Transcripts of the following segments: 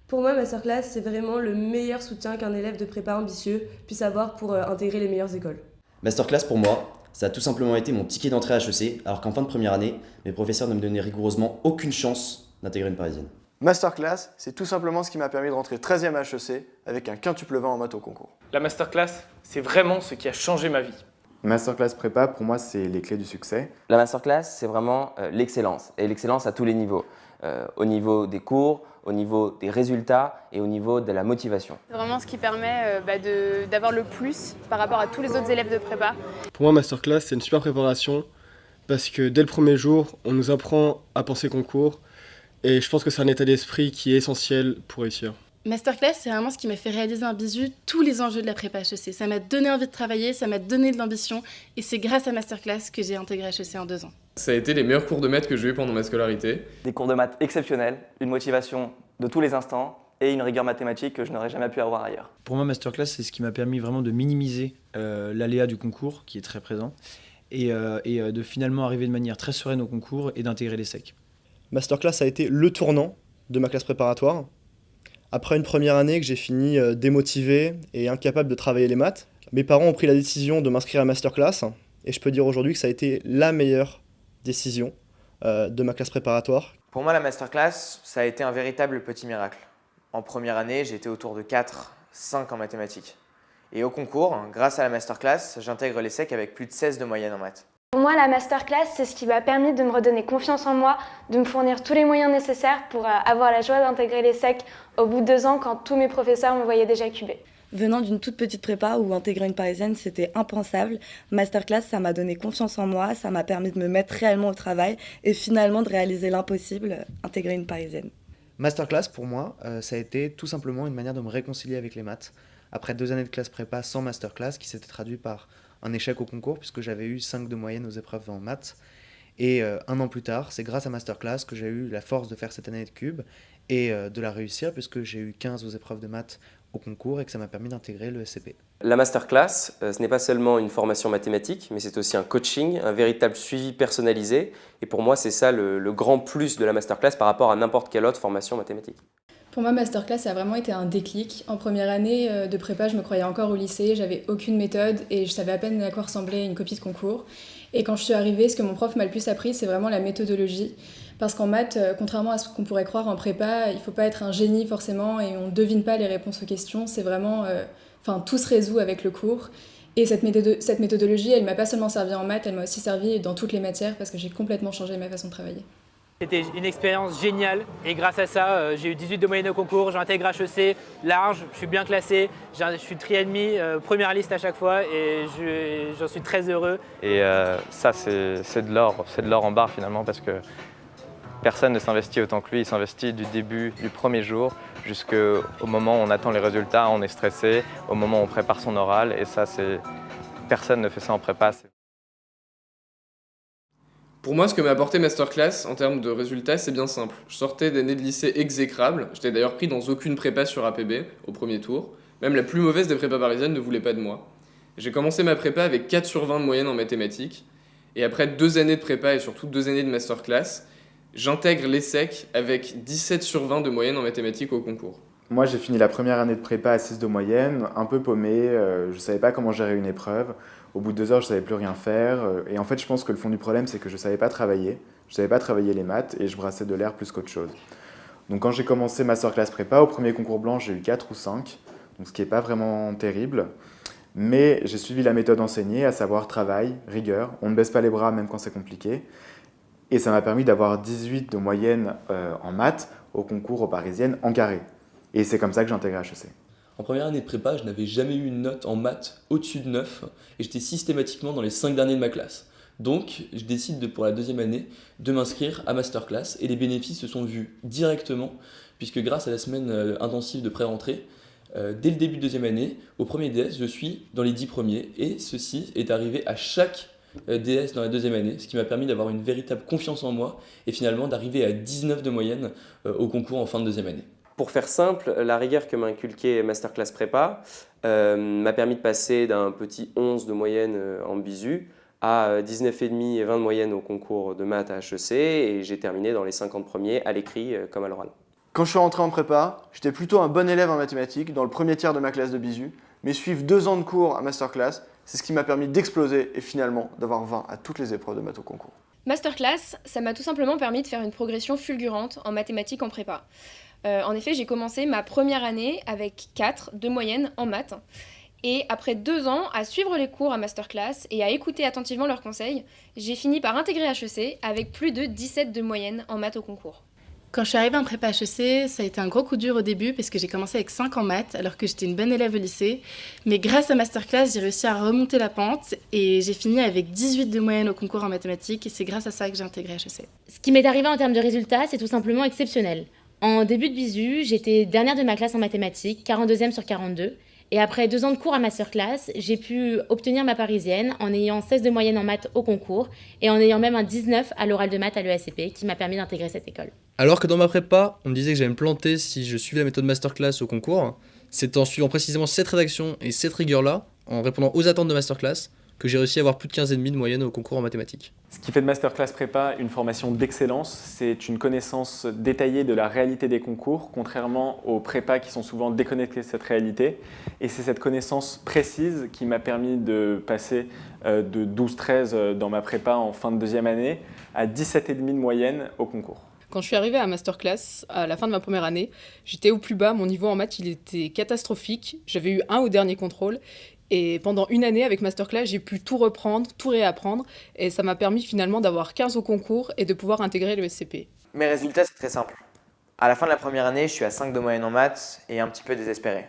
Pour moi, Masterclass, c'est vraiment le meilleur soutien qu'un élève de prépa ambitieux puisse avoir pour intégrer les meilleures écoles. Masterclass pour moi, ça a tout simplement été mon ticket d'entrée à HEC, alors qu'en fin de première année, mes professeurs ne me donnaient rigoureusement aucune chance d'intégrer une parisienne. Masterclass, c'est tout simplement ce qui m'a permis de rentrer 13e à HEC avec un quintuple 20 en maths au concours. La masterclass, c'est vraiment ce qui a changé ma vie. Masterclass prépa, pour moi, c'est les clés du succès. La masterclass, c'est vraiment l'excellence, et l'excellence à tous les niveaux. Au niveau des cours, au niveau des résultats et au niveau de la motivation. C'est vraiment ce qui permet d'avoir le plus par rapport à tous les autres élèves de prépa. Pour moi, Masterclass, c'est une super préparation parce que dès le premier jour, on nous apprend à penser concours et je pense que c'est un état d'esprit qui est essentiel pour réussir. Masterclass, c'est vraiment ce qui m'a fait réaliser un bisu tous les enjeux de la prépa HEC. Ça m'a donné envie de travailler, ça m'a donné de l'ambition et c'est grâce à Masterclass que j'ai intégré HEC en 2 ans. Ça a été les meilleurs cours de maths que j'ai eu pendant ma scolarité. Des cours de maths exceptionnels, une motivation de tous les instants et une rigueur mathématique que je n'aurais jamais pu avoir ailleurs. Pour moi, Masterclass, c'est ce qui m'a permis vraiment de minimiser l'aléa du concours, qui est très présent, et de finalement arriver de manière très sereine au concours et d'intégrer les SEC. Masterclass a été le tournant de ma classe préparatoire. Après une première année que j'ai fini démotivé et incapable de travailler les maths, mes parents ont pris la décision de m'inscrire à Masterclass et je peux dire aujourd'hui que ça a été la meilleure décision de ma classe préparatoire. Pour moi, la Masterclass, ça a été un véritable petit miracle. En première année, j'étais autour de 4-5 en mathématiques. Et au concours, grâce à la Masterclass, j'intègre les SEC avec plus de 16 de moyenne en maths. Pour moi, la Masterclass, c'est ce qui m'a permis de me redonner confiance en moi, de me fournir tous les moyens nécessaires pour avoir la joie d'intégrer les SEC au bout de 2 ans quand tous mes professeurs me voyaient déjà cubée. Venant d'une toute petite prépa où intégrer une parisienne, c'était impensable, Masterclass, ça m'a donné confiance en moi, ça m'a permis de me mettre réellement au travail et finalement de réaliser l'impossible, intégrer une parisienne. Masterclass, pour moi, ça a été tout simplement une manière de me réconcilier avec les maths. Après 2 années de classe prépa sans Masterclass, qui s'était traduit par un échec au concours, puisque j'avais eu 5 de moyenne aux épreuves en maths. Et 1 an plus tard, c'est grâce à Masterclass que j'ai eu la force de faire cette année de cube et de la réussir, puisque j'ai eu 15 aux épreuves de maths au concours et que ça m'a permis d'intégrer le SCP. La masterclass, ce n'est pas seulement une formation mathématique, mais c'est aussi un coaching, un véritable suivi personnalisé. Et pour moi, c'est ça le grand plus de la masterclass par rapport à n'importe quelle autre formation mathématique. Pour moi, Masterclass, ça a vraiment été un déclic. En première année de prépa, je me croyais encore au lycée, j'avais aucune méthode et je savais à peine à quoi ressemblait une copie de concours. Et quand je suis arrivée, ce que mon prof m'a le plus appris, c'est vraiment la méthodologie. Parce qu'en maths, contrairement à ce qu'on pourrait croire en prépa, il ne faut pas être un génie forcément et on ne devine pas les réponses aux questions. C'est vraiment, tout se résout avec le cours. Et cette méthodologie, elle ne m'a pas seulement servi en maths, elle m'a aussi servi dans toutes les matières parce que j'ai complètement changé ma façon de travailler. C'était une expérience géniale et grâce à ça, j'ai eu 18 de moyenne au concours, j'intègre HEC, large, je suis bien classé, je suis tri et demi, première liste à chaque fois et j'en suis très heureux. Et ça, c'est de l'or en barre finalement parce que personne ne s'investit autant que lui, il s'investit du début, du premier jour jusqu'au moment où on attend les résultats, on est stressé, au moment où on prépare son oral et ça, personne ne fait ça en prépa. Pour moi, ce que m'a apporté Masterclass en termes de résultats, c'est bien simple. Je sortais d'années de lycée exécrables, j'étais d'ailleurs pris dans aucune prépa sur APB au premier tour. Même la plus mauvaise des prépas parisiennes ne voulait pas de moi. J'ai commencé ma prépa avec 4 sur 20 de moyenne en mathématiques. Et après 2 années de prépa et surtout 2 années de Masterclass, j'intègre l'ESSEC avec 17 sur 20 de moyenne en mathématiques au concours. Moi, j'ai fini la première année de prépa à 6 de moyenne, un peu paumé, je ne savais pas comment gérer une épreuve. Au bout de 2 heures, je ne savais plus rien faire. Et en fait, je pense que le fond du problème, c'est que je ne savais pas travailler. Je ne savais pas travailler les maths et je brassais de l'air plus qu'autre chose. Donc quand j'ai commencé Masterclass prépa, au premier concours blanc, j'ai eu 4 ou 5, donc ce qui n'est pas vraiment terrible. Mais j'ai suivi la méthode enseignée, à savoir travail, rigueur. On ne baisse pas les bras même quand c'est compliqué. Et ça m'a permis d'avoir 18 de moyenne en maths au concours aux parisiennes en carré. Et c'est comme ça que j'ai intégré HEC. En première année de prépa, je n'avais jamais eu une note en maths au-dessus de 9 et j'étais systématiquement dans les 5 derniers de ma classe. Donc, je décide pour la 2e année de m'inscrire à Masterclass et les bénéfices se sont vus directement puisque grâce à la semaine intensive de pré-rentrée, dès le début de 2e année, au premier DS, je suis dans les 10 premiers et ceci est arrivé à chaque DS dans la 2e année, ce qui m'a permis d'avoir une véritable confiance en moi et finalement d'arriver à 19 de moyenne au concours en fin de 2e année. Pour faire simple, la rigueur que m'a inculqué Masterclass Prépa m'a permis de passer d'un petit 11 de moyenne en bisu à 19,5 et 20 de moyenne au concours de maths à HEC et j'ai terminé dans les 50 premiers à l'écrit comme à l'oral. Quand je suis rentré en prépa, j'étais plutôt un bon élève en mathématiques dans le premier tiers de ma classe de BISU, mais suivre 2 ans de cours à masterclass, c'est ce qui m'a permis d'exploser et finalement d'avoir 20 à toutes les épreuves de maths au concours. Masterclass, ça m'a tout simplement permis de faire une progression fulgurante en mathématiques en prépa. En effet, j'ai commencé ma première année avec 4 de moyenne en maths. Et après 2 ans à suivre les cours à Masterclass et à écouter attentivement leurs conseils, j'ai fini par intégrer HEC avec plus de 17 de moyenne en maths au concours. Quand je suis arrivée en prépa HEC, ça a été un gros coup dur au début parce que j'ai commencé avec 5 en maths alors que j'étais une bonne élève au lycée. Mais grâce à Masterclass, j'ai réussi à remonter la pente et j'ai fini avec 18 de moyenne au concours en mathématiques et c'est grâce à ça que j'ai intégré HEC. Ce qui m'est arrivé en termes de résultats, c'est tout simplement exceptionnel. En début de BISU, j'étais dernière de ma classe en mathématiques, 42e sur 42. Et après 2 ans de cours à Masterclass, j'ai pu obtenir ma parisienne en ayant 16 de moyenne en maths au concours et en ayant même un 19 à l'oral de maths à l'ESCP qui m'a permis d'intégrer cette école. Alors que dans ma prépa, on me disait que j'allais me planter si je suivais la méthode Masterclass au concours, c'est en suivant précisément cette rédaction et cette rigueur-là, en répondant aux attentes de Masterclass, que j'ai réussi à avoir plus de 15,5 de moyenne au concours en mathématiques. Ce qui fait de Masterclass Prépa une formation d'excellence, c'est une connaissance détaillée de la réalité des concours, contrairement aux prépas qui sont souvent déconnectés de cette réalité. Et c'est cette connaissance précise qui m'a permis de passer de 12-13 dans ma prépa en fin de 2e année à 17,5 de moyenne au concours. Quand je suis arrivée à Masterclass, à la fin de ma première année, j'étais au plus bas, mon niveau en maths il était catastrophique, j'avais eu 1 au dernier contrôle. Et pendant une année avec Masterclass, j'ai pu tout reprendre, tout réapprendre. Et ça m'a permis finalement d'avoir 15 au concours et de pouvoir intégrer le SCP. Mes résultats, c'est très simple. À la fin de la première année, je suis à 5 de moyenne en maths et un petit peu désespéré.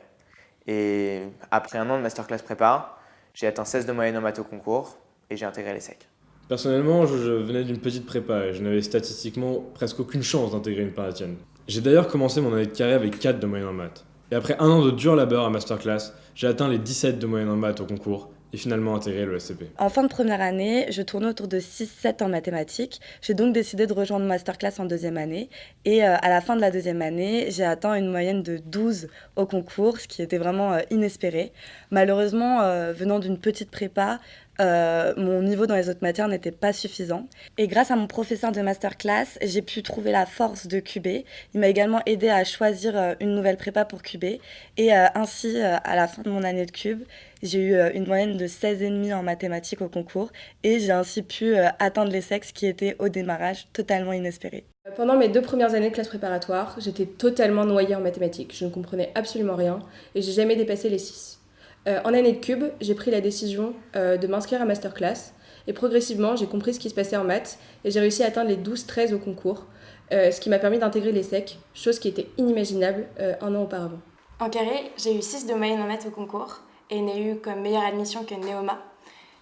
Et après 1 an de Masterclass Prépa, j'ai atteint 16 de moyenne en maths au concours et j'ai intégré l'ESSEC. Personnellement, je venais d'une petite prépa et je n'avais statistiquement presque aucune chance d'intégrer une parisienne. J'ai d'ailleurs commencé mon année de carré avec 4 de moyenne en maths. Et après 1 an de dur labeur à Masterclass, j'ai atteint les 17 de moyenne en maths au concours et finalement intégré le SCP. En fin de première année, je tournais autour de 6-7 en mathématiques. J'ai donc décidé de rejoindre Masterclass en 2e année. Et à la fin de la 2e année, j'ai atteint une moyenne de 12 au concours, ce qui était vraiment inespéré. Malheureusement, venant d'une petite prépa, mon niveau dans les autres matières n'était pas suffisant. Et grâce à mon professeur de Masterclass, j'ai pu trouver la force de QB. Il m'a également aidé à choisir une nouvelle prépa pour QB. Et ainsi, à la fin de mon année de cube, j'ai eu une moyenne de 16,5 en mathématiques au concours. Et j'ai ainsi pu atteindre l'ESSEC, qui était au démarrage totalement inespéré. Pendant mes 2 premières années de classe préparatoire, j'étais totalement noyée en mathématiques. Je ne comprenais absolument rien et j'ai jamais dépassé les 6. En année de cube, j'ai pris la décision de m'inscrire à Masterclass et progressivement, j'ai compris ce qui se passait en maths et j'ai réussi à atteindre les 12-13 au concours, ce qui m'a permis d'intégrer l'ESSEC, chose qui était inimaginable 1 an auparavant. En carré, j'ai eu 6 de moyenne en maths au concours et n'ai eu comme meilleure admission que Neoma.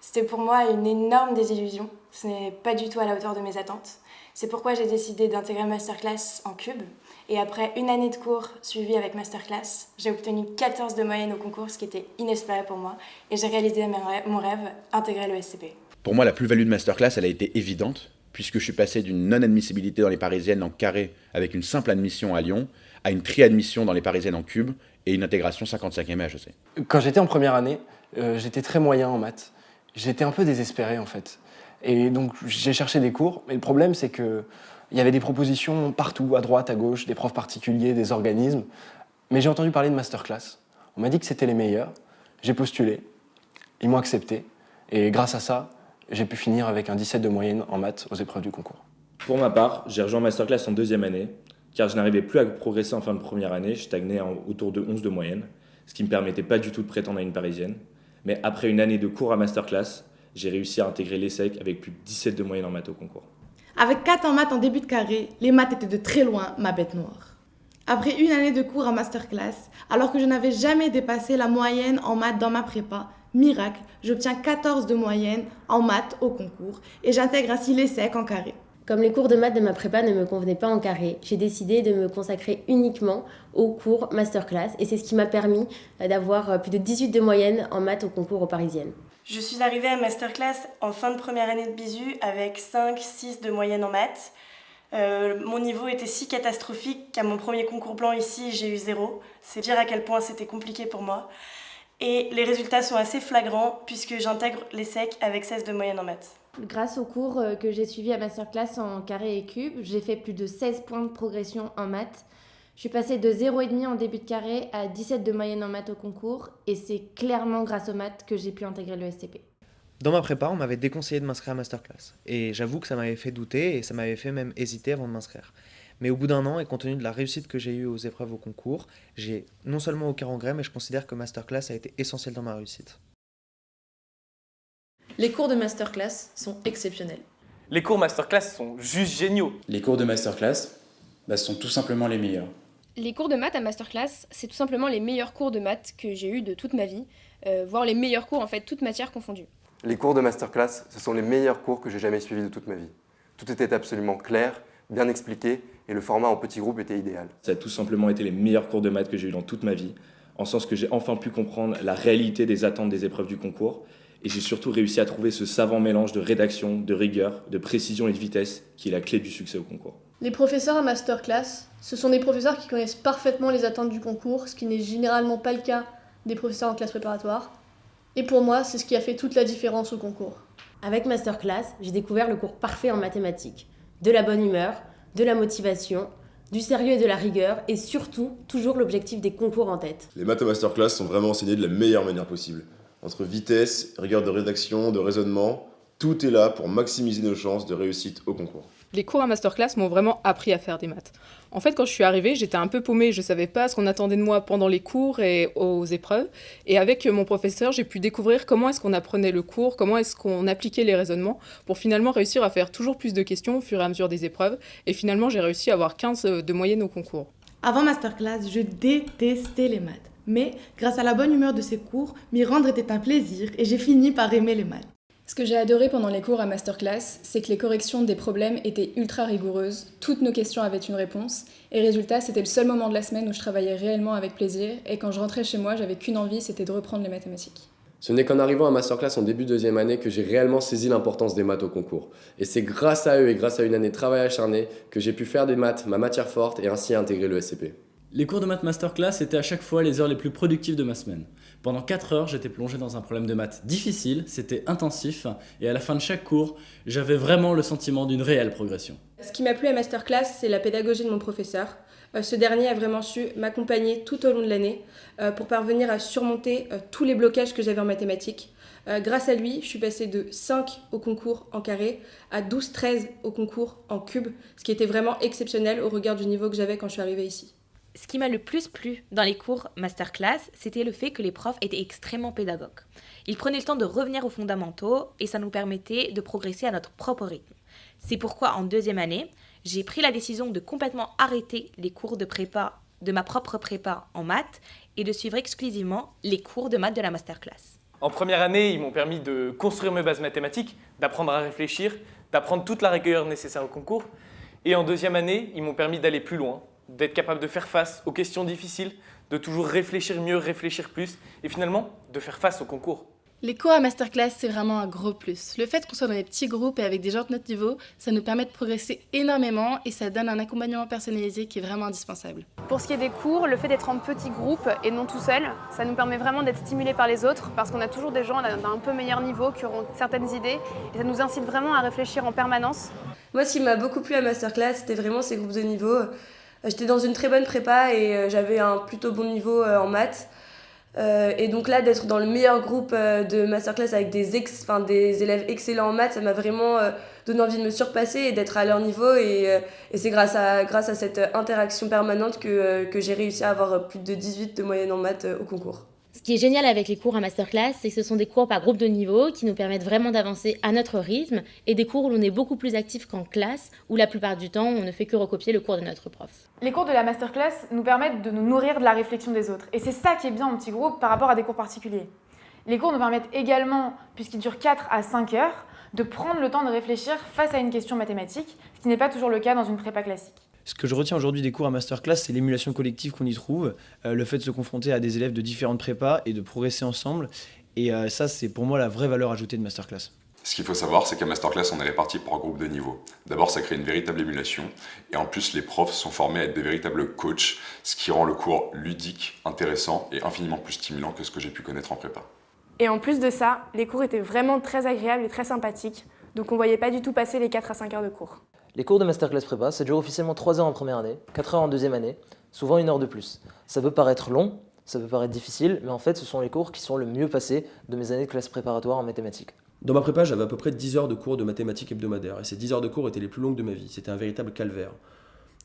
C'était pour moi une énorme désillusion, ce n'est pas du tout à la hauteur de mes attentes. C'est pourquoi j'ai décidé d'intégrer Masterclass en cube. Et après une année de cours suivie avec Masterclass, j'ai obtenu 14 de moyenne au concours, ce qui était inespéré pour moi. Et j'ai réalisé mon rêve, intégrer le SCP. Pour moi, la plus-value de Masterclass, elle a été évidente, puisque je suis passé d'une non-admissibilité dans les parisiennes en carré avec une simple admission à Lyon, à une tri-admission dans les parisiennes en cube et une intégration 55e à HEC. Quand j'étais en première année, j'étais très moyen en maths. J'étais un peu désespéré en fait. Et donc j'ai cherché des cours, mais le problème c'est que il y avait des propositions partout, à droite, à gauche, des profs particuliers, des organismes. Mais j'ai entendu parler de Masterclass. On m'a dit que c'était les meilleurs. J'ai postulé. Ils m'ont accepté. Et grâce à ça, j'ai pu finir avec un 17 de moyenne en maths aux épreuves du concours. Pour ma part, j'ai rejoint Masterclass en 2e année, car je n'arrivais plus à progresser en fin de première année, je stagnais autour de 11 de moyenne, ce qui ne me permettait pas du tout de prétendre à une parisienne. Mais après une année de cours à Masterclass, j'ai réussi à intégrer l'ESSEC avec plus de 17 de moyenne en maths au concours. Avec 4 en maths en début de carré, les maths étaient de très loin ma bête noire. Après une année de cours à Masterclass, alors que je n'avais jamais dépassé la moyenne en maths dans ma prépa, miracle, j'obtiens 14 de moyenne en maths au concours et j'intègre ainsi l'ESSEC en carré. Comme les cours de maths de ma prépa ne me convenaient pas en carré, j'ai décidé de me consacrer uniquement aux cours Masterclass et c'est ce qui m'a permis d'avoir plus de 18 de moyenne en maths au concours aux parisiennes. Je suis arrivée à Masterclass en fin de première année de BISU avec 5-6 de moyenne en maths. Mon niveau était si catastrophique qu'à mon premier concours blanc ici, j'ai eu 0. C'est dire à quel point c'était compliqué pour moi. Et les résultats sont assez flagrants puisque j'intègre l'ESSEC avec 16 de moyenne en maths. Grâce aux cours que j'ai suivis à Masterclass en carré et cube, j'ai fait plus de 16 points de progression en maths. Je suis passée de 0,5 en début de carré à 17 de moyenne en maths au concours et c'est clairement grâce aux maths que j'ai pu intégrer le SCP. Dans ma prépa, on m'avait déconseillé de m'inscrire à masterclass. Et j'avoue que ça m'avait fait douter et ça m'avait fait même hésiter avant de m'inscrire. Mais au bout d'un an, et compte tenu de la réussite que j'ai eue aux épreuves au concours, j'ai non seulement aucun regret, mais je considère que masterclass a été essentiel dans ma réussite. Les cours de masterclass sont exceptionnels. Les cours masterclass sont juste géniaux. Les cours de masterclass sont tout simplement les meilleurs. Les cours de maths à masterclass, c'est tout simplement les meilleurs cours de maths que j'ai eus de toute ma vie, voire les meilleurs cours en fait, toutes matières confondues. Les cours de masterclass, ce sont les meilleurs cours que j'ai jamais suivis de toute ma vie. Tout était absolument clair, bien expliqué, et le format en petit groupe était idéal. Ça a tout simplement été les meilleurs cours de maths que j'ai eu dans toute ma vie, en sens que j'ai enfin pu comprendre la réalité des attentes des épreuves du concours, et j'ai surtout réussi à trouver ce savant mélange de rédaction, de rigueur, de précision et de vitesse qui est la clé du succès au concours. Les professeurs à masterclass, ce sont des professeurs qui connaissent parfaitement les attentes du concours, ce qui n'est généralement pas le cas des professeurs en classe préparatoire. Et pour moi, c'est ce qui a fait toute la différence au concours. Avec masterclass, j'ai découvert le cours parfait en mathématiques. De la bonne humeur, de la motivation, du sérieux et de la rigueur, et surtout, toujours l'objectif des concours en tête. Les maths à masterclass sont vraiment enseignés de la meilleure manière possible. Entre vitesse, rigueur de rédaction, de raisonnement, tout est là pour maximiser nos chances de réussite au concours. Les cours à masterclass m'ont vraiment appris à faire des maths. En fait, quand je suis arrivée, j'étais un peu paumée, je ne savais pas ce qu'on attendait de moi pendant les cours et aux épreuves. Et avec mon professeur, j'ai pu découvrir comment est-ce qu'on apprenait le cours, comment est-ce qu'on appliquait les raisonnements, pour finalement réussir à faire toujours plus de questions au fur et à mesure des épreuves. Et finalement, j'ai réussi à avoir 15 de moyenne au concours. Avant masterclass, je détestais les maths. Mais grâce à la bonne humeur de ces cours, m'y rendre était un plaisir et j'ai fini par aimer les maths. Ce que j'ai adoré pendant les cours à masterclass, c'est que les corrections des problèmes étaient ultra rigoureuses, toutes nos questions avaient une réponse, et résultat, c'était le seul moment de la semaine où je travaillais réellement avec plaisir, et quand je rentrais chez moi, j'avais qu'une envie, c'était de reprendre les mathématiques. Ce n'est qu'en arrivant à masterclass en début de deuxième année que j'ai réellement saisi l'importance des maths au concours. Et c'est grâce à eux et grâce à une année de travail acharné que j'ai pu faire des maths ma matière forte et ainsi intégrer le SCP. Les cours de maths masterclass étaient à chaque fois les heures les plus productives de ma semaine. Pendant 4 heures, j'étais plongé dans un problème de maths difficile, c'était intensif, et à la fin de chaque cours, j'avais vraiment le sentiment d'une réelle progression. Ce qui m'a plu à masterclass, c'est la pédagogie de mon professeur. Ce dernier a vraiment su m'accompagner tout au long de l'année pour parvenir à surmonter tous les blocages que j'avais en mathématiques. Grâce à lui, je suis passée de 5 au concours en carré à 12-13 au concours en cube, ce qui était vraiment exceptionnel au regard du niveau que j'avais quand je suis arrivée ici. Ce qui m'a le plus plu dans les cours masterclass, c'était le fait que les profs étaient extrêmement pédagogues. Ils prenaient le temps de revenir aux fondamentaux et ça nous permettait de progresser à notre propre rythme. C'est pourquoi en deuxième année, j'ai pris la décision de complètement arrêter les cours de prépa, de ma propre prépa en maths et de suivre exclusivement les cours de maths de la masterclass. En première année, ils m'ont permis de construire mes bases mathématiques, d'apprendre à réfléchir, d'apprendre toute la rigueur nécessaire au concours. Et en deuxième année, ils m'ont permis d'aller plus loin, d'être capable de faire face aux questions difficiles, de toujours réfléchir mieux, réfléchir plus, et finalement, de faire face au concours. Les cours à masterclass, c'est vraiment un gros plus. Le fait qu'on soit dans des petits groupes et avec des gens de notre niveau, ça nous permet de progresser énormément et ça donne un accompagnement personnalisé qui est vraiment indispensable. Pour ce qui est des cours, le fait d'être en petits groupes et non tout seul, ça nous permet vraiment d'être stimulés par les autres parce qu'on a toujours des gens d'un un peu meilleur niveau qui auront certaines idées et ça nous incite vraiment à réfléchir en permanence. Moi, ce qui m'a beaucoup plu à masterclass, c'était vraiment ces groupes de niveau. J'étais dans une très bonne prépa et j'avais un plutôt bon niveau en maths. Et donc là, d'être dans le meilleur groupe de masterclass avec des élèves excellents en maths, ça m'a vraiment donné envie de me surpasser et d'être à leur niveau. Et c'est grâce à cette interaction permanente que j'ai réussi à avoir plus de 18 de moyenne en maths au concours. Ce qui est génial avec les cours à masterclass, c'est que ce sont des cours par groupe de niveau qui nous permettent vraiment d'avancer à notre rythme et des cours où l'on est beaucoup plus actif qu'en classe, où la plupart du temps, on ne fait que recopier le cours de notre prof. Les cours de la masterclass nous permettent de nous nourrir de la réflexion des autres. Et c'est ça qui est bien en petit groupe par rapport à des cours particuliers. Les cours nous permettent également, puisqu'ils durent 4 à 5 heures, de prendre le temps de réfléchir face à une question mathématique, ce qui n'est pas toujours le cas dans une prépa classique. Ce que je retiens aujourd'hui des cours à masterclass, c'est l'émulation collective qu'on y trouve, le fait de se confronter à des élèves de différentes prépas et de progresser ensemble. Et ça, c'est pour moi la vraie valeur ajoutée de masterclass. Ce qu'il faut savoir, c'est qu'à masterclass, on est répartis par groupe de niveau. D'abord, ça crée une véritable émulation, et en plus, les profs sont formés à être des véritables coachs, ce qui rend le cours ludique, intéressant et infiniment plus stimulant que ce que j'ai pu connaître en prépa. Et en plus de ça, les cours étaient vraiment très agréables et très sympathiques, donc on ne voyait pas du tout passer les 4 à 5 heures de cours. Les cours de masterclass prépa, ça dure officiellement 3 heures en première année, 4 heures en deuxième année, souvent 1 heure de plus. Ça peut paraître long, ça peut paraître difficile, mais en fait ce sont les cours qui sont le mieux passés de mes années de classe préparatoire en mathématiques. Dans ma prépa, j'avais à peu près 10 heures de cours de mathématiques hebdomadaires, et ces 10 heures de cours étaient les plus longues de ma vie. C'était un véritable calvaire.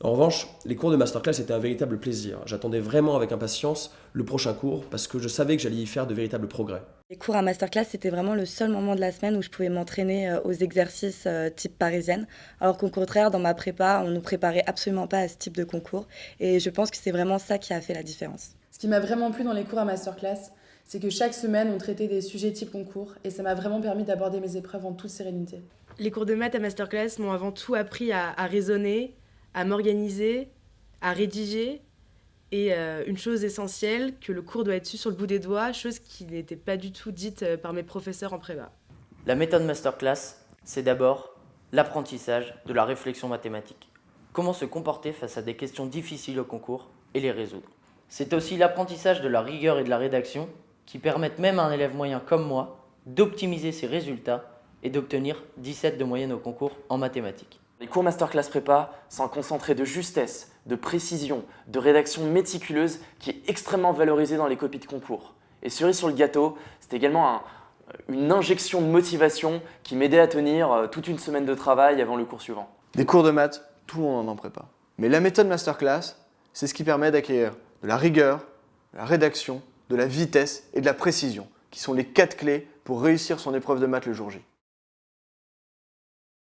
En revanche, les cours de masterclass étaient un véritable plaisir. J'attendais vraiment avec impatience le prochain cours parce que je savais que j'allais y faire de véritables progrès. Les cours à masterclass, c'était vraiment le seul moment de la semaine où je pouvais m'entraîner aux exercices type parisienne, alors qu'au contraire, dans ma prépa, on ne nous préparait absolument pas à ce type de concours. Et je pense que c'est vraiment ça qui a fait la différence. Ce qui m'a vraiment plu dans les cours à masterclass, c'est que chaque semaine, on traitait des sujets type concours, et ça m'a vraiment permis d'aborder mes épreuves en toute sérénité. Les cours de maths à masterclass m'ont avant tout appris à raisonner, à m'organiser, à rédiger, et une chose essentielle, que le cours doit être su sur le bout des doigts, chose qui n'était pas du tout dite par mes professeurs en prépa. La méthode masterclass, c'est d'abord l'apprentissage de la réflexion mathématique. Comment se comporter face à des questions difficiles au concours et les résoudre. C'est aussi l'apprentissage de la rigueur et de la rédaction qui permettent même à un élève moyen comme moi d'optimiser ses résultats et d'obtenir 17 de moyenne au concours en mathématiques. Les cours masterclass prépa sont un concentré de justesse, de précision, de rédaction méticuleuse qui est extrêmement valorisé dans les copies de concours. Et cerise sur le gâteau, c'est également une injection de motivation qui m'aidait à tenir toute une semaine de travail avant le cours suivant. Des cours de maths, tout le monde en prépa. Mais la méthode masterclass, c'est ce qui permet d'acquérir de la rigueur, de la rédaction, de la vitesse et de la précision, qui sont les 4 clés pour réussir son épreuve de maths le jour J.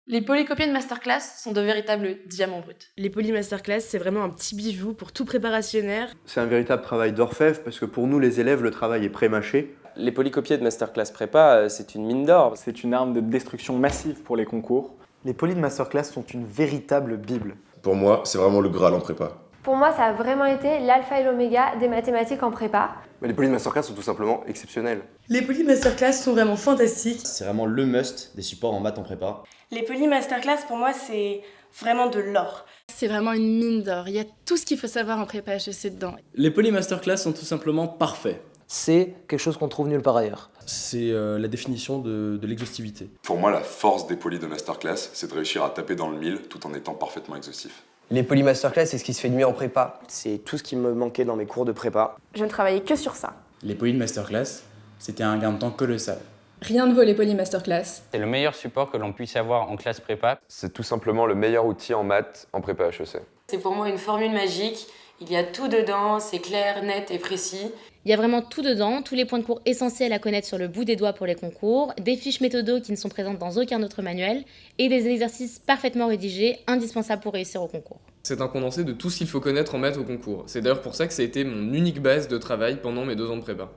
Les polycopiés de masterclass sont de véritables diamants bruts. Les poly masterclass, c'est vraiment un petit bijou pour tout préparationnaire. C'est un véritable travail d'orfèvre parce que pour nous les élèves, le travail est pré-mâché. Les polycopiés de masterclass prépa, c'est une mine d'or. C'est une arme de destruction massive pour les concours. Les polys de masterclass sont une véritable bible. Pour moi, c'est vraiment le Graal en prépa. Pour moi, ça a vraiment été l'alpha et l'oméga des mathématiques en prépa. Mais les polys de masterclass sont tout simplement exceptionnels. Les polys masterclass sont vraiment fantastiques. C'est vraiment le must des supports en maths en prépa. Les polys masterclass, pour moi, c'est vraiment de l'or. C'est vraiment une mine d'or. Il y a tout ce qu'il faut savoir en prépa HEC dedans. Les polys masterclass sont tout simplement parfaits. C'est quelque chose qu'on trouve nulle part ailleurs. C'est la définition de l'exhaustivité. Pour moi, la force des polys de masterclass, c'est de réussir à taper dans le mille tout en étant parfaitement exhaustif. Les polys masterclass, c'est ce qui se fait de mieux en prépa. C'est tout ce qui me manquait dans mes cours de prépa. Je ne travaillais que sur ça. Les polys de masterclass, c'était un gain de temps colossal. Rien ne vaut les polys masterclass. C'est le meilleur support que l'on puisse avoir en classe prépa. C'est tout simplement le meilleur outil en maths en prépa HEC. C'est pour moi une formule magique. Il y a tout dedans, c'est clair, net et précis. Il y a vraiment tout dedans, tous les points de cours essentiels à connaître sur le bout des doigts pour les concours, des fiches méthodo qui ne sont présentes dans aucun autre manuel et des exercices parfaitement rédigés, indispensables pour réussir au concours. C'est un condensé de tout ce qu'il faut connaître en maths au concours. C'est d'ailleurs pour ça que ça a été mon unique base de travail pendant mes 2 ans de prépa.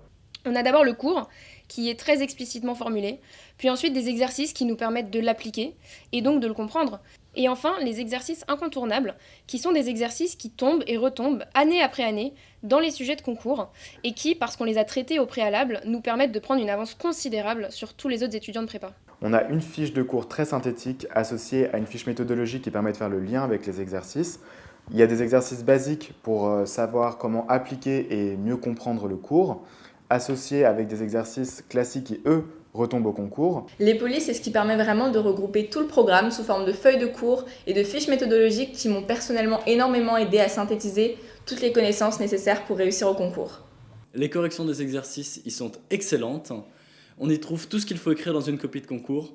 On a d'abord le cours, qui est très explicitement formulé, puis ensuite des exercices qui nous permettent de l'appliquer, et donc de le comprendre. Et enfin, les exercices incontournables, qui sont des exercices qui tombent et retombent année après année dans les sujets de concours, et qui, parce qu'on les a traités au préalable, nous permettent de prendre une avance considérable sur tous les autres étudiants de prépa. On a une fiche de cours très synthétique associée à une fiche méthodologique qui permet de faire le lien avec les exercices. Il y a des exercices basiques pour savoir comment appliquer et mieux comprendre le cours, associés avec des exercices classiques qui, eux, retombent au concours. Les polys, c'est ce qui permet vraiment de regrouper tout le programme sous forme de feuilles de cours et de fiches méthodologiques qui m'ont personnellement énormément aidé à synthétiser toutes les connaissances nécessaires pour réussir au concours. Les corrections des exercices y sont excellentes. On y trouve tout ce qu'il faut écrire dans une copie de concours.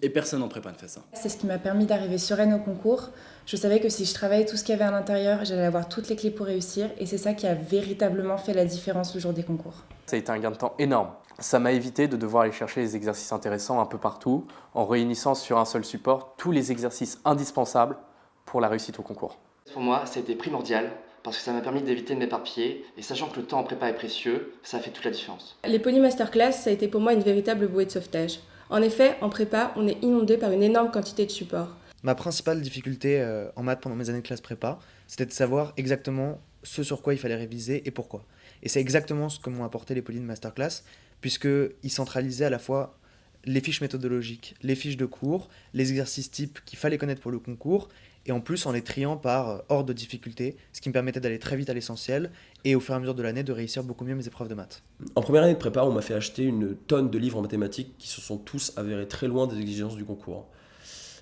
Et personne en prépa ne fait ça. C'est ce qui m'a permis d'arriver sereine au concours. Je savais que si je travaillais tout ce qu'il y avait à l'intérieur, j'allais avoir toutes les clés pour réussir. Et c'est ça qui a véritablement fait la différence le jour des concours. Ça a été un gain de temps énorme. Ça m'a évité de devoir aller chercher les exercices intéressants un peu partout, en réunissant sur un seul support tous les exercices indispensables pour la réussite au concours. Pour moi, ça a été primordial, parce que ça m'a permis d'éviter de m'éparpiller, et sachant que le temps en prépa est précieux, ça fait toute la différence. Les polys masterclass, ça a été pour moi une véritable bouée de sauvetage. En effet, en prépa, on est inondé par une énorme quantité de supports. Ma principale difficulté en maths pendant mes années de classe prépa, c'était de savoir exactement ce sur quoi il fallait réviser et pourquoi. Et c'est exactement ce que m'ont apporté les polys de masterclass, puisqu'ils centralisaient à la fois les fiches méthodologiques, les fiches de cours, les exercices types qu'il fallait connaître pour le concours, et en plus en les triant par ordre de difficulté, ce qui me permettait d'aller très vite à l'essentiel, et au fur et à mesure de l'année de réussir beaucoup mieux mes épreuves de maths. En première année de prépa, on m'a fait acheter une tonne de livres en mathématiques qui se sont tous avérés très loin des exigences du concours.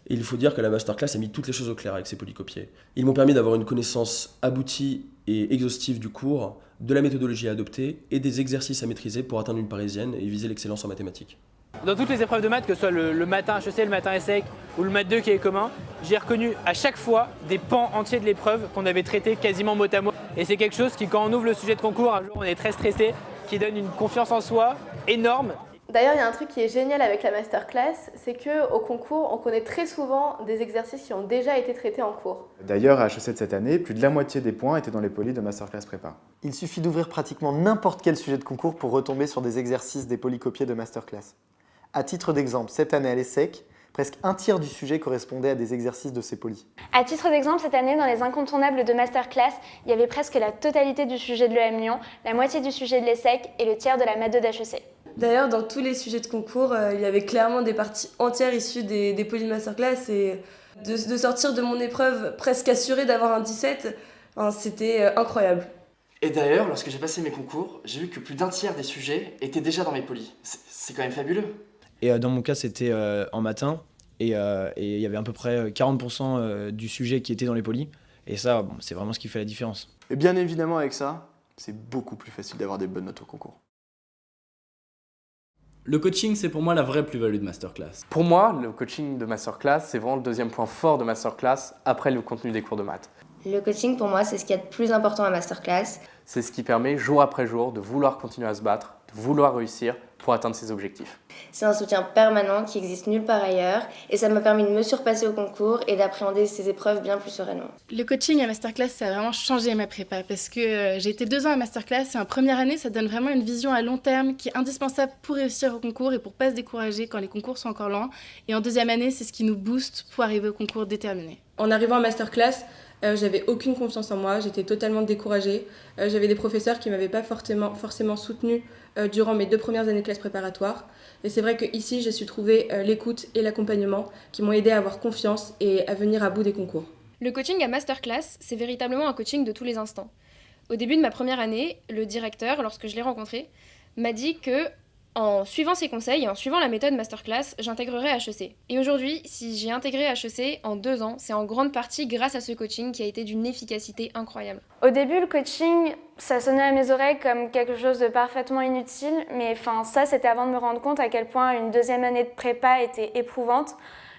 Et il faut dire que la masterclass a mis toutes les choses au clair avec ces polycopiés. Ils m'ont permis d'avoir une connaissance aboutie et exhaustive du cours, de la méthodologie à adopter et des exercices à maîtriser pour atteindre une parisienne et viser l'excellence en mathématiques. Dans toutes les épreuves de maths, que ce soit le matin HEC, le matin ESSEC ou le maths 2 qui est commun, j'ai reconnu à chaque fois des pans entiers de l'épreuve qu'on avait traités quasiment mot à mot. Et c'est quelque chose qui, quand on ouvre le sujet de concours, un jour on est très stressé, qui donne une confiance en soi énorme. D'ailleurs, il y a un truc qui est génial avec la masterclass, c'est qu'au concours, on connaît très souvent des exercices qui ont déjà été traités en cours. D'ailleurs, à HEC de cette année, plus de la moitié des points étaient dans les polys de masterclass prépa. Il suffit d'ouvrir pratiquement n'importe quel sujet de concours pour retomber sur des exercices des polycopiés de masterclass. À titre d'exemple, cette année à l'ESSEC, presque un tiers du sujet correspondait à des exercices de ces polys. À titre d'exemple, cette année, dans les incontournables de masterclass, il y avait presque la totalité du sujet de l'EM Lyon, la moitié du sujet de l'ESSEC et le tiers de la maths 2 d'HEC. D'ailleurs, dans tous les sujets de concours, il y avait clairement des parties entières issues des polys de masterclass et de sortir de mon épreuve presque assurée d'avoir un 17, c'était incroyable. Et d'ailleurs, lorsque j'ai passé mes concours, j'ai vu que plus d'un tiers des sujets étaient déjà dans mes polys. C'est quand même fabuleux. Et dans mon cas, c'était en matin et il y avait à peu près 40% du sujet qui était dans les polys. Et ça, bon, c'est vraiment ce qui fait la différence. Et bien évidemment, avec ça, c'est beaucoup plus facile d'avoir des bonnes notes au concours. Le coaching, c'est pour moi la vraie plus-value de masterclass. Pour moi, le coaching de masterclass, c'est vraiment le deuxième point fort de masterclass après le contenu des cours de maths. Le coaching, pour moi, c'est ce qu'il y a de plus important à masterclass. C'est ce qui permet, jour après jour, de vouloir continuer à se battre, de vouloir réussir pour atteindre ses objectifs. C'est un soutien permanent qui existe nulle part ailleurs et ça m'a permis de me surpasser au concours et d'appréhender ces épreuves bien plus sereinement. Le coaching à masterclass, ça a vraiment changé ma prépa parce que j'ai été 2 ans à masterclass et en première année, ça donne vraiment une vision à long terme qui est indispensable pour réussir au concours et pour pas se décourager quand les concours sont encore loin. Et en deuxième année, c'est ce qui nous booste pour arriver au concours déterminé. En arrivant à masterclass, j'avais aucune confiance en moi, j'étais totalement découragée. J'avais des professeurs qui ne m'avaient pas forcément soutenue durant mes 2 premières années de classe préparatoire. Et c'est vrai qu'ici, j'ai su trouver l'écoute et l'accompagnement qui m'ont aidé à avoir confiance et à venir à bout des concours. Le coaching à masterclass, c'est véritablement un coaching de tous les instants. Au début de ma première année, le directeur, lorsque je l'ai rencontré, m'a dit que en suivant ses conseils et en suivant la méthode masterclass, j'intégrerai HEC. Et aujourd'hui, si j'ai intégré HEC en 2 ans, c'est en grande partie grâce à ce coaching qui a été d'une efficacité incroyable. Au début, le coaching, ça sonnait à mes oreilles comme quelque chose de parfaitement inutile, mais ça, c'était avant de me rendre compte à quel point une 2e année de prépa était éprouvante.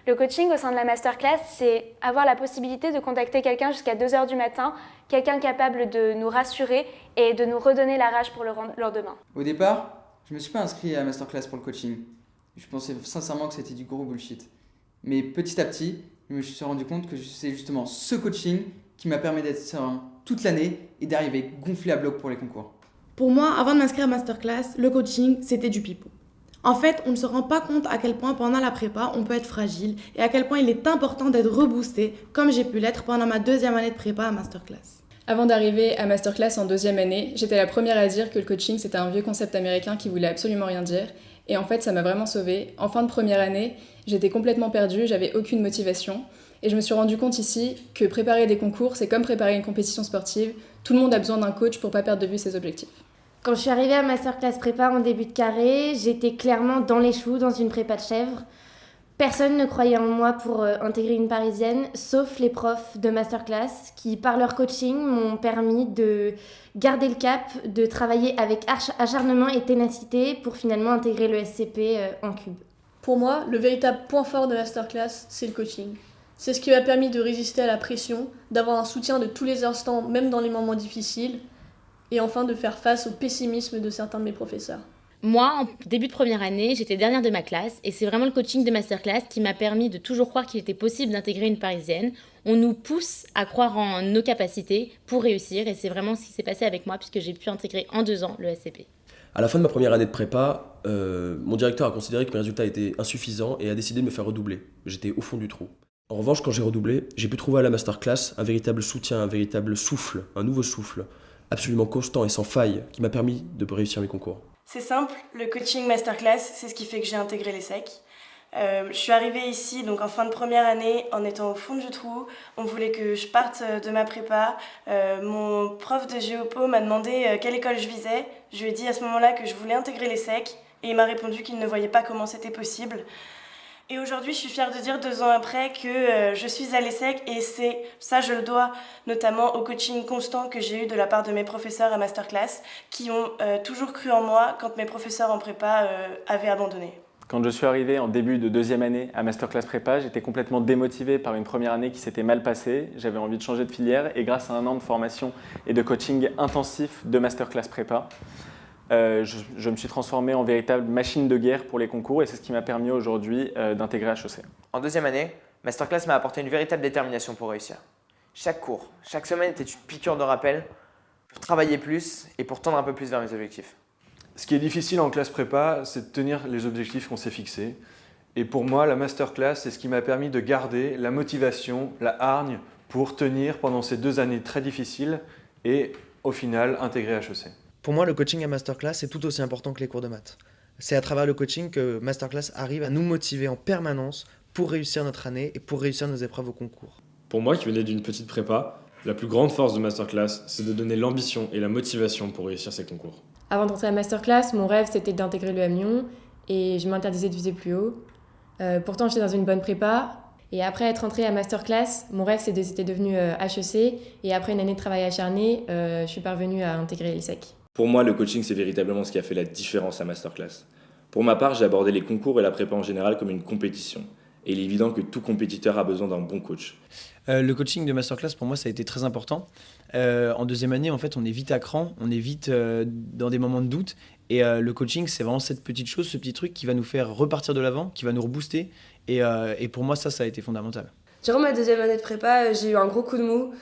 Le coaching au sein de la masterclass, c'est avoir la possibilité de contacter quelqu'un jusqu'à 2h du matin, quelqu'un capable de nous rassurer et de nous redonner la rage pour le lendemain. Au départ, je me suis pas inscrit à masterclass pour le coaching. Je pensais sincèrement que c'était du gros bullshit. Mais petit à petit, je me suis rendu compte que c'est justement ce coaching qui m'a permis d'être serein toute l'année et d'arriver gonflé à bloc pour les concours. Pour moi, avant de m'inscrire à masterclass, le coaching, c'était du pipeau. En fait, on ne se rend pas compte à quel point pendant la prépa, on peut être fragile et à quel point il est important d'être reboosté, comme j'ai pu l'être pendant ma 2e année de prépa à masterclass. Avant d'arriver à masterclass en 2e année, j'étais la première à dire que le coaching c'était un vieux concept américain qui voulait absolument rien dire. Et en fait, ça m'a vraiment sauvée. En fin de première année, j'étais complètement perdue, j'avais aucune motivation. Et je me suis rendu compte ici que préparer des concours, c'est comme préparer une compétition sportive. Tout le monde a besoin d'un coach pour pas perdre de vue ses objectifs. Quand je suis arrivée à masterclass prépa en début de carré, j'étais clairement dans les choux, dans une prépa de chèvre. Personne ne croyait en moi pour intégrer une parisienne, sauf les profs de masterclass qui, par leur coaching, m'ont permis de garder le cap, de travailler avec acharnement et ténacité pour finalement intégrer le SCP en cube. Pour moi, le véritable point fort de masterclass, c'est le coaching. C'est ce qui m'a permis de résister à la pression, d'avoir un soutien de tous les instants, même dans les moments difficiles, et enfin de faire face au pessimisme de certains de mes professeurs. Moi, en début de première année, j'étais dernière de ma classe et c'est vraiment le coaching de masterclass qui m'a permis de toujours croire qu'il était possible d'intégrer une parisienne. On nous pousse à croire en nos capacités pour réussir et c'est vraiment ce qui s'est passé avec moi puisque j'ai pu intégrer en 2 ans le SCP. À la fin de ma première année de prépa, mon directeur a considéré que mes résultats étaient insuffisants et a décidé de me faire redoubler. J'étais au fond du trou. En revanche, quand j'ai redoublé, j'ai pu trouver à la masterclass un véritable soutien, un véritable souffle, un nouveau souffle, absolument constant et sans faille, qui m'a permis de réussir mes concours. C'est simple, le coaching masterclass, c'est ce qui fait que j'ai intégré l'ESSEC. Je suis arrivée ici donc en fin de première année en étant au fond du trou. On voulait que je parte de ma prépa. Mon prof de géopo m'a demandé quelle école je visais. Je lui ai dit à ce moment-là que je voulais intégrer l'ESSEC et il m'a répondu qu'il ne voyait pas comment c'était possible. Et aujourd'hui, je suis fière de dire 2 ans après que je suis à l'ESSEC et ça, je le dois notamment au coaching constant que j'ai eu de la part de mes professeurs à Masterclass qui ont toujours cru en moi quand mes professeurs en prépa avaient abandonné. Quand je suis arrivé en début de 2e année à Masterclass Prépa, j'étais complètement démotivé par une première année qui s'était mal passée. J'avais envie de changer de filière et grâce à 1 an de formation et de coaching intensif de Masterclass Prépa, je me suis transformé en véritable machine de guerre pour les concours et c'est ce qui m'a permis aujourd'hui d'intégrer HEC. En 2e année, Masterclass m'a apporté une véritable détermination pour réussir. Chaque cours, chaque semaine était une piqûre de rappel pour travailler plus et pour tendre un peu plus vers mes objectifs. Ce qui est difficile en classe prépa, c'est de tenir les objectifs qu'on s'est fixés. Et pour moi, la Masterclass, c'est ce qui m'a permis de garder la motivation, la hargne pour tenir pendant ces 2 années très difficiles et au final intégrer HEC. Pour moi, le coaching à Masterclass est tout aussi important que les cours de maths. C'est à travers le coaching que Masterclass arrive à nous motiver en permanence pour réussir notre année et pour réussir nos épreuves au concours. Pour moi, qui venais d'une petite prépa, la plus grande force de Masterclass, c'est de donner l'ambition et la motivation pour réussir ces concours. Avant d'entrer à Masterclass, mon rêve c'était d'intégrer l'EM Lyon et je m'interdisais de viser plus haut. Pourtant, j'étais dans une bonne prépa. Et après être entrée à Masterclass, mon rêve c'était devenu HEC. Et après une année de travail acharné, je suis parvenue à intégrer l'ESSEC. Pour moi, le coaching, c'est véritablement ce qui a fait la différence à Masterclass. Pour ma part, j'ai abordé les concours et la prépa en général comme une compétition. Et il est évident que tout compétiteur a besoin d'un bon coach. Le coaching de Masterclass, pour moi, ça a été très important. En 2e année, en fait, on est vite à cran, on est vite dans des moments de doute. Et le coaching, c'est vraiment cette petite chose, ce petit truc qui va nous faire repartir de l'avant, qui va nous rebooster. Et pour moi, ça a été fondamental. Durant ma 2e année de prépa, j'ai eu un gros coup de mou.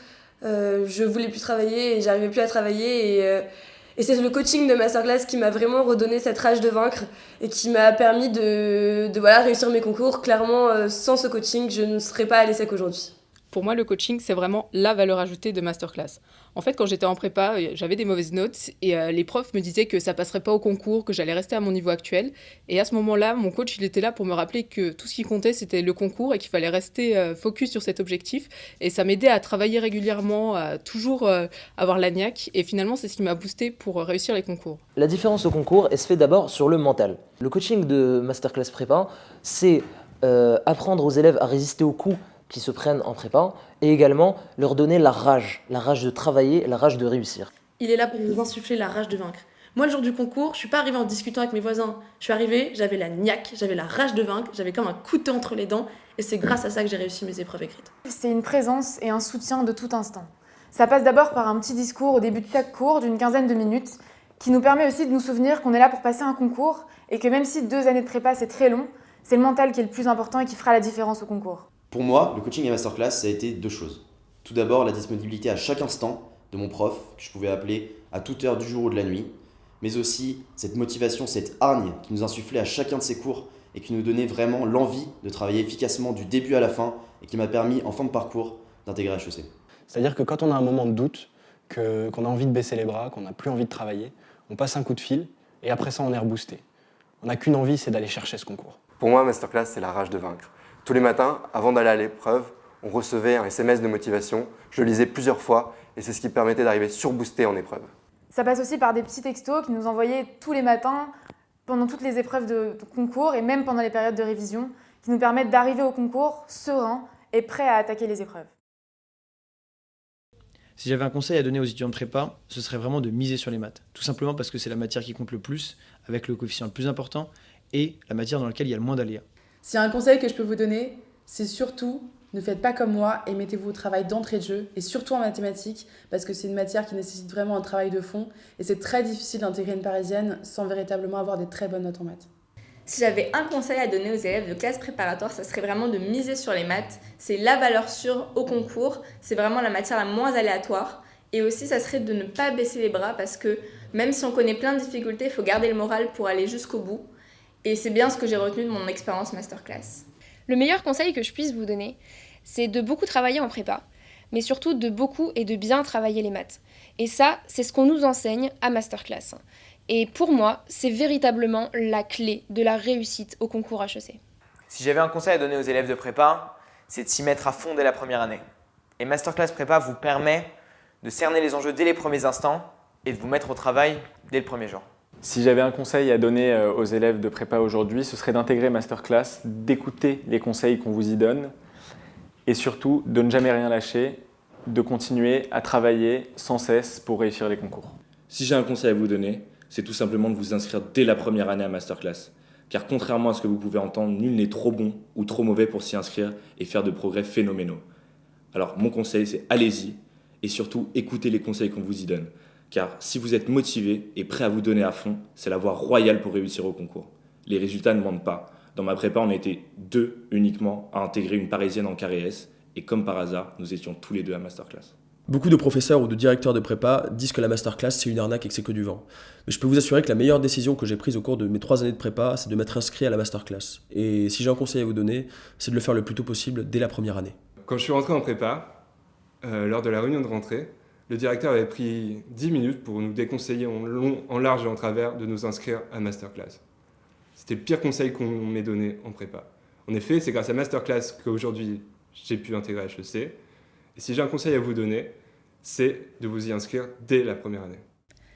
Je voulais plus travailler et j'arrivais plus à travailler. Et c'est le coaching de Masterclass qui m'a vraiment redonné cette rage de vaincre et qui m'a permis de réussir mes concours. Clairement, sans ce coaching, je ne serais pas à l'ESSEC aujourd'hui. Pour moi, le coaching, c'est vraiment la valeur ajoutée de Masterclass. En fait, quand j'étais en prépa, j'avais des mauvaises notes et les profs me disaient que ça passerait pas au concours, que j'allais rester à mon niveau actuel. Et à ce moment-là, mon coach, il était là pour me rappeler que tout ce qui comptait, c'était le concours et qu'il fallait rester focus sur cet objectif. Et ça m'aidait à travailler régulièrement, à toujours avoir la niaque. Et finalement, c'est ce qui m'a boosté pour réussir les concours. La différence au concours, elle se fait d'abord sur le mental. Le coaching de Masterclass Prépa, c'est apprendre aux élèves à résister aux coups qui se prennent en prépa, et également leur donner la rage de travailler, la rage de réussir. Il est là pour vous insuffler la rage de vaincre. Moi, le jour du concours, je suis pas arrivée en discutant avec mes voisins. Je suis arrivée, j'avais la niaque, j'avais la rage de vaincre, j'avais comme un couteau entre les dents, et c'est grâce à ça que j'ai réussi mes épreuves écrites. C'est une présence et un soutien de tout instant. Ça passe d'abord par un petit discours au début de chaque cours d'une 15aine de minutes, qui nous permet aussi de nous souvenir qu'on est là pour passer un concours, et que même si 2 années de prépa c'est très long, c'est le mental qui est le plus important et qui fera la différence au concours. Pour moi, le coaching à Masterclass, ça a été 2 choses. Tout d'abord, la disponibilité à chaque instant de mon prof, que je pouvais appeler à toute heure du jour ou de la nuit, mais aussi cette motivation, cette hargne qui nous insufflait à chacun de ces cours et qui nous donnait vraiment l'envie de travailler efficacement du début à la fin et qui m'a permis, en fin de parcours, d'intégrer HEC. C'est-à-dire que quand on a un moment de doute, qu'on a envie de baisser les bras, qu'on n'a plus envie de travailler, on passe un coup de fil et après ça, on est reboosté. On n'a qu'une envie, c'est d'aller chercher ce concours. Pour moi, Masterclass, c'est la rage de vaincre. Tous les matins, avant d'aller à l'épreuve, on recevait un SMS de motivation. Je le lisais plusieurs fois et c'est ce qui permettait d'arriver surboosté en épreuve. Ça passe aussi par des petits textos qui nous envoyaient tous les matins pendant toutes les épreuves de concours et même pendant les périodes de révision qui nous permettent d'arriver au concours serein et prêt à attaquer les épreuves. Si j'avais un conseil à donner aux étudiants de prépa, ce serait vraiment de miser sur les maths. Tout simplement parce que c'est la matière qui compte le plus, avec le coefficient le plus important et la matière dans laquelle il y a le moins d'aléas. S'il y a un conseil que je peux vous donner, c'est surtout ne faites pas comme moi et mettez-vous au travail d'entrée de jeu, et surtout en mathématiques, parce que c'est une matière qui nécessite vraiment un travail de fond, et c'est très difficile d'intégrer une parisienne sans véritablement avoir des très bonnes notes en maths. Si j'avais un conseil à donner aux élèves de classe préparatoire, ça serait vraiment de miser sur les maths. C'est la valeur sûre au concours, c'est vraiment la matière la moins aléatoire. Et aussi, ça serait de ne pas baisser les bras, parce que même si on connaît plein de difficultés, il faut garder le moral pour aller jusqu'au bout. Et c'est bien ce que j'ai retenu de mon expérience Masterclass. Le meilleur conseil que je puisse vous donner, c'est de beaucoup travailler en prépa, mais surtout de beaucoup et de bien travailler les maths. Et ça, c'est ce qu'on nous enseigne à Masterclass. Et pour moi, c'est véritablement la clé de la réussite au concours HEC. Si j'avais un conseil à donner aux élèves de prépa, c'est de s'y mettre à fond dès la première année. Et Masterclass Prépa vous permet de cerner les enjeux dès les premiers instants et de vous mettre au travail dès le premier jour. Si j'avais un conseil à donner aux élèves de prépa aujourd'hui, ce serait d'intégrer Masterclass, d'écouter les conseils qu'on vous y donne et surtout de ne jamais rien lâcher, de continuer à travailler sans cesse pour réussir les concours. Si j'ai un conseil à vous donner, c'est tout simplement de vous inscrire dès la première année à Masterclass. Car contrairement à ce que vous pouvez entendre, nul n'est trop bon ou trop mauvais pour s'y inscrire et faire de progrès phénoménaux. Alors mon conseil, c'est allez-y et surtout écoutez les conseils qu'on vous y donne. Car si vous êtes motivé et prêt à vous donner à fond, c'est la voie royale pour réussir au concours. Les résultats ne mentent pas. Dans ma prépa, on était 2 uniquement à intégrer une parisienne en carré S et comme par hasard, nous étions tous les 2 à Masterclass. Beaucoup de professeurs ou de directeurs de prépa disent que la masterclass c'est une arnaque et que c'est que du vent. Mais je peux vous assurer que la meilleure décision que j'ai prise au cours de mes 3 années de prépa, c'est de m'être inscrit à la masterclass. Et si j'ai un conseil à vous donner, c'est de le faire le plus tôt possible dès la première année. Quand je suis rentré en prépa, lors de la réunion de rentrée, le directeur avait pris 10 minutes pour nous déconseiller en long, en large et en travers de nous inscrire à Masterclass. C'était le pire conseil qu'on m'ait donné en prépa. En effet, c'est grâce à Masterclass qu'aujourd'hui j'ai pu intégrer HEC. Et si j'ai un conseil à vous donner, c'est de vous y inscrire dès la première année.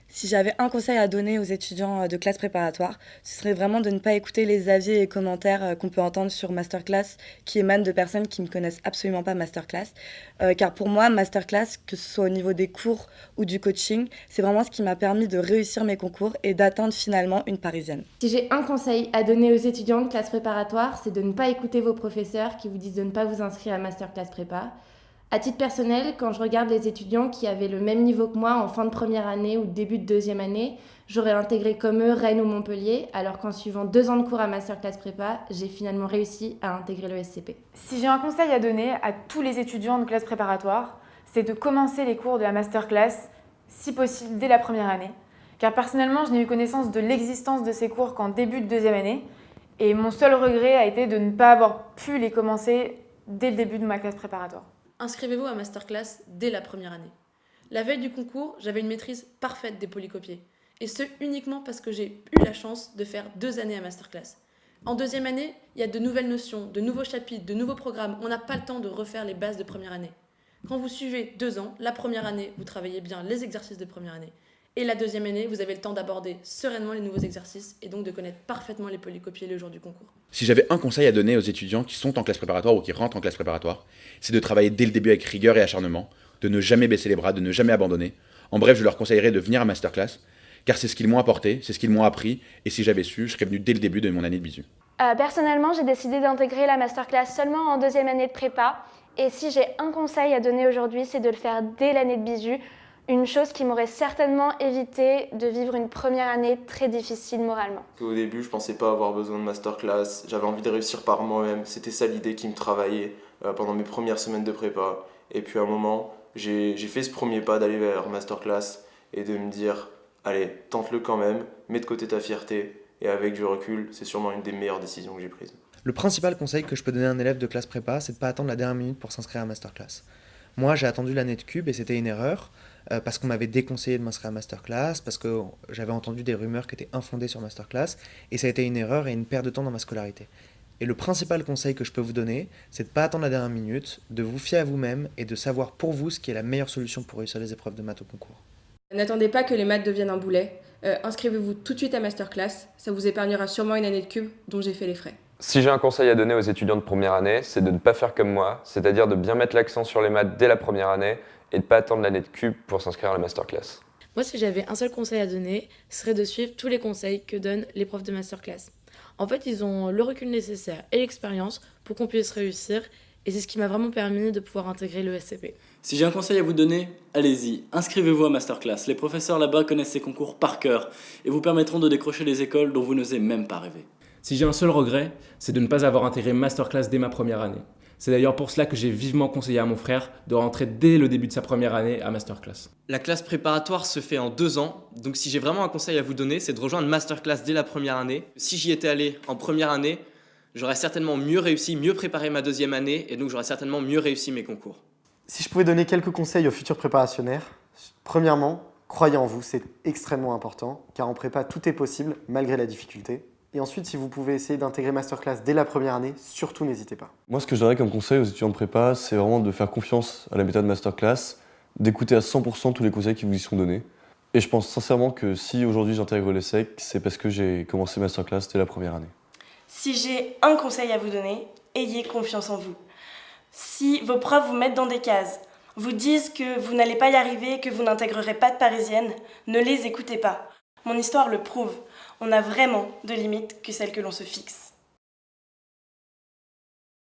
Si j'avais un conseil à donner aux étudiants de classe préparatoire, ce serait vraiment de ne pas écouter les avis et commentaires qu'on peut entendre sur Masterclass qui émanent de personnes qui ne connaissent absolument pas Masterclass. Car pour moi, Masterclass, que ce soit au niveau des cours ou du coaching, c'est vraiment ce qui m'a permis de réussir mes concours et d'atteindre finalement une parisienne. Si j'ai un conseil à donner aux étudiants de classe préparatoire, c'est de ne pas écouter vos professeurs qui vous disent de ne pas vous inscrire à Masterclass prépa. À titre personnel, quand je regarde les étudiants qui avaient le même niveau que moi en fin de première année ou début de deuxième année, j'aurais intégré comme eux Rennes ou Montpellier, alors qu'en suivant 2 ans de cours à Masterclass Prépa, j'ai finalement réussi à intégrer le SCP. Si j'ai un conseil à donner à tous les étudiants de classe préparatoire, c'est de commencer les cours de la Masterclass, si possible dès la première année. Car personnellement, je n'ai eu connaissance de l'existence de ces cours qu'en début de deuxième année, et mon seul regret a été de ne pas avoir pu les commencer dès le début de ma classe préparatoire. Inscrivez-vous à Masterclass dès la première année. La veille du concours, j'avais une maîtrise parfaite des polycopiés. Et ce, uniquement parce que j'ai eu la chance de faire 2 années à Masterclass. En deuxième année, il y a de nouvelles notions, de nouveaux chapitres, de nouveaux programmes. On n'a pas le temps de refaire les bases de première année. Quand vous suivez 2 ans, la première année, vous travaillez bien les exercices de première année. Et la deuxième année, vous avez le temps d'aborder sereinement les nouveaux exercices et donc de connaître parfaitement les polycopiés le jour du concours. Si j'avais un conseil à donner aux étudiants qui sont en classe préparatoire ou qui rentrent en classe préparatoire, c'est de travailler dès le début avec rigueur et acharnement, de ne jamais baisser les bras, de ne jamais abandonner. En bref, je leur conseillerais de venir à Masterclass, car c'est ce qu'ils m'ont apporté, c'est ce qu'ils m'ont appris, et si j'avais su, je serais venu dès le début de mon année de BISU. Personnellement, j'ai décidé d'intégrer la Masterclass seulement en 2e année de prépa, et si j'ai un conseil à donner aujourd'hui, c'est de le faire dès l'année de BISU, une chose qui m'aurait certainement évité de vivre une première année très difficile moralement. Au début, je pensais pas avoir besoin de masterclass, j'avais envie de réussir par moi-même, c'était ça l'idée qui me travaillait pendant mes premières semaines de prépa. Et puis à un moment, j'ai fait ce premier pas d'aller vers masterclass et de me dire, allez, tente-le quand même, mets de côté ta fierté, et avec du recul, c'est sûrement une des meilleures décisions que j'ai prises. Le principal conseil que je peux donner à un élève de classe prépa, c'est de ne pas attendre la dernière minute pour s'inscrire à Masterclass. Moi, j'ai attendu l'année de cube et c'était une erreur, parce qu'on m'avait déconseillé de m'inscrire à Masterclass, parce que j'avais entendu des rumeurs qui étaient infondées sur Masterclass, et ça a été une erreur et une perte de temps dans ma scolarité. Et le principal conseil que je peux vous donner, c'est de ne pas attendre la dernière minute, de vous fier à vous-même et de savoir pour vous ce qui est la meilleure solution pour réussir les épreuves de maths au concours. N'attendez pas que les maths deviennent un boulet. Inscrivez-vous tout de suite à Masterclass, ça vous épargnera sûrement une année de cube dont j'ai fait les frais. Si j'ai un conseil à donner aux étudiants de première année, c'est de ne pas faire comme moi, c'est-à-dire de bien mettre l'accent sur les maths dès la première année et de ne pas attendre l'année de cube pour s'inscrire à la Masterclass. Moi, si j'avais un seul conseil à donner, ce serait de suivre tous les conseils que donnent les profs de Masterclass. En fait, ils ont le recul nécessaire et l'expérience pour qu'on puisse réussir, et c'est ce qui m'a vraiment permis de pouvoir intégrer le SCP. Si j'ai un conseil à vous donner, allez-y, inscrivez-vous à Masterclass. Les professeurs là-bas connaissent ces concours par cœur et vous permettront de décrocher les écoles dont vous n'osez même pas rêver. Si j'ai un seul regret, c'est de ne pas avoir intégré Masterclass dès ma première année. C'est d'ailleurs pour cela que j'ai vivement conseillé à mon frère de rentrer dès le début de sa première année à Masterclass. La classe préparatoire se fait en 2 ans, donc si j'ai vraiment un conseil à vous donner, c'est de rejoindre Masterclass dès la première année. Si j'y étais allé en première année, j'aurais certainement mieux réussi, mieux préparé ma 2e année, et donc j'aurais certainement mieux réussi mes concours. Si je pouvais donner quelques conseils aux futurs préparationnaires, premièrement, croyez en vous, c'est extrêmement important, car en prépa, tout est possible malgré la difficulté. Et ensuite, si vous pouvez essayer d'intégrer Masterclass dès la première année, surtout n'hésitez pas. Moi, ce que je donnerais comme conseil aux étudiants de prépa, c'est vraiment de faire confiance à la méthode Masterclass, d'écouter à 100% tous les conseils qui vous y sont donnés, Et je pense sincèrement que si aujourd'hui j'intègre l'ESSEC, c'est parce que j'ai commencé Masterclass dès la première année. Si j'ai un conseil à vous donner, ayez confiance en vous. Si vos profs vous mettent dans des cases, vous disent que vous n'allez pas y arriver, que vous n'intégrerez pas de parisienne, ne les écoutez pas. Mon histoire le prouve. On a vraiment de limites que celles que l'on se fixe.